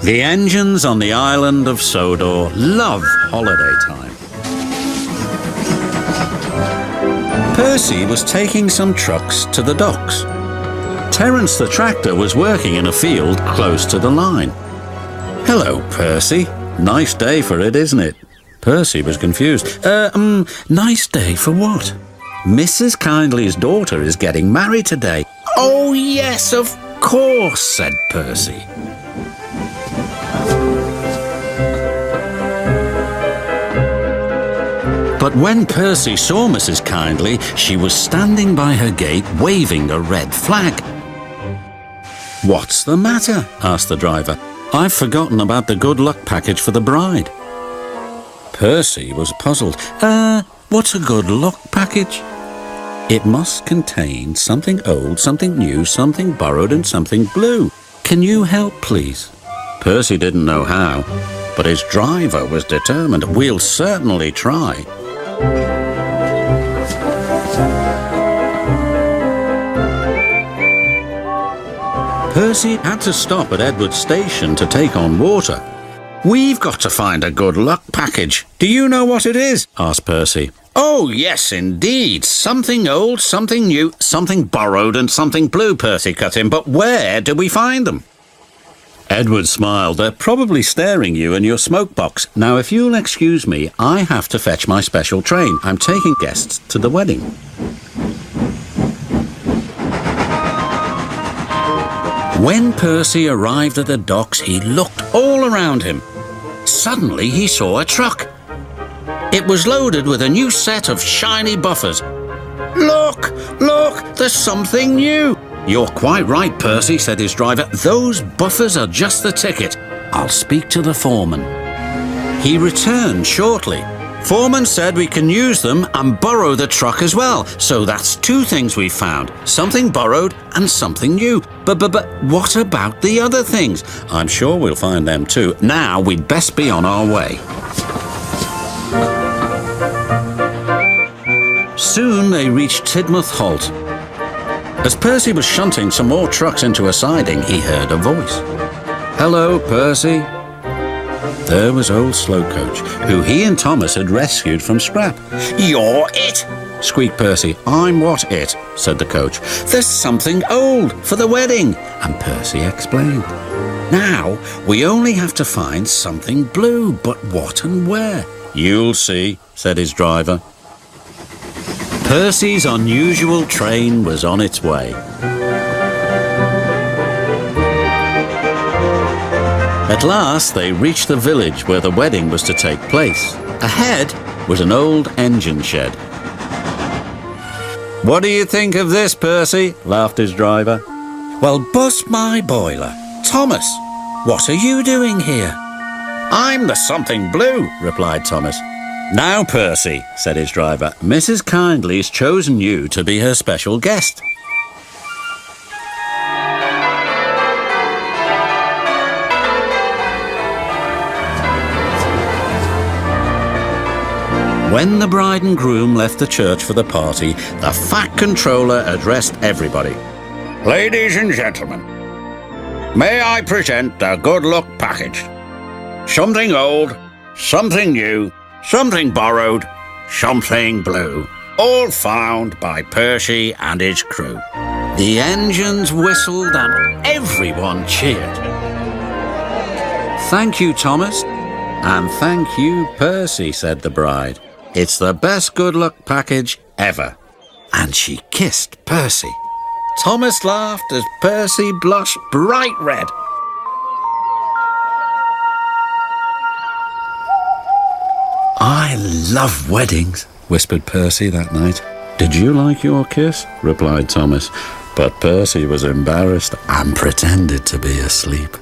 The engines on the island of Sodor love holiday time. Percy was taking some trucks to the docks. Terence the tractor was working in a field close to the line. Hello, Percy. Nice day for it, isn't it? Percy was confused. Nice day for what? Mrs. Kyndley's daughter is getting married today. Oh, yes, of course, said Percy. But when Percy saw Mrs. Kyndley, she was standing by her gate waving a red flag. What's the matter? Asked the driver. I've forgotten about the good luck package for the bride. Percy was puzzled. What's a good luck package? It must contain something old, something new, something borrowed and something blue. Can you help, please? Percy didn't know how, but his driver was determined. We'll certainly try. Percy had to stop at Edward's station to take on water. We've got to find a good luck package. Do you know what it is? Asked Percy. Oh, yes, indeed. Something old, something new, something borrowed and something blue, Percy cut in. But where do we find them? Edward smiled. They're probably staring you in your smoke box. Now, if you'll excuse me, I have to fetch my special train. I'm taking guests to the wedding. When Percy arrived at the docks, he looked all around him. Suddenly, he saw a truck. It was loaded with a new set of shiny buffers. Look, there's something new. You're quite right, Percy, said his driver. Those buffers are just the ticket. I'll speak to the foreman. He returned shortly. Foreman said we can use them and borrow the truck as well. So that's two things we found. Something borrowed and something new. But what about the other things? I'm sure we'll find them too. Now we'd best be on our way. Soon they reached Tidmouth Halt. As Percy was shunting some more trucks into a siding, he heard a voice. Hello, Percy. There was old Slowcoach, who he and Thomas had rescued from scrap. You're it, squeaked Percy. I'm what it, said the coach. There's something old for the wedding, and Percy explained. Now, we only have to find something blue, but what and where? You'll see, said his driver. Percy's unusual train was on its way. At last, they reached the village where the wedding was to take place. Ahead was an old engine shed. What do you think of this, Percy? Laughed his driver. Well, bust my boiler. Thomas, what are you doing here? I'm the something blue, replied Thomas. Now, Percy, said his driver, Mrs. Kyndley's chosen you to be her special guest. When the bride and groom left the church for the party, the fat controller addressed everybody. Ladies and gentlemen, may I present a good luck package? Something old, something new, something borrowed, something blue, all found by Percy and his crew. The engines whistled and everyone cheered. Thank you, Thomas, and thank you, Percy, said the bride. It's the best good luck package ever. And she kissed Percy. Thomas laughed as Percy blushed bright red. I love weddings, whispered Percy that night. Did you like your kiss? Replied Thomas. But Percy was embarrassed and pretended to be asleep.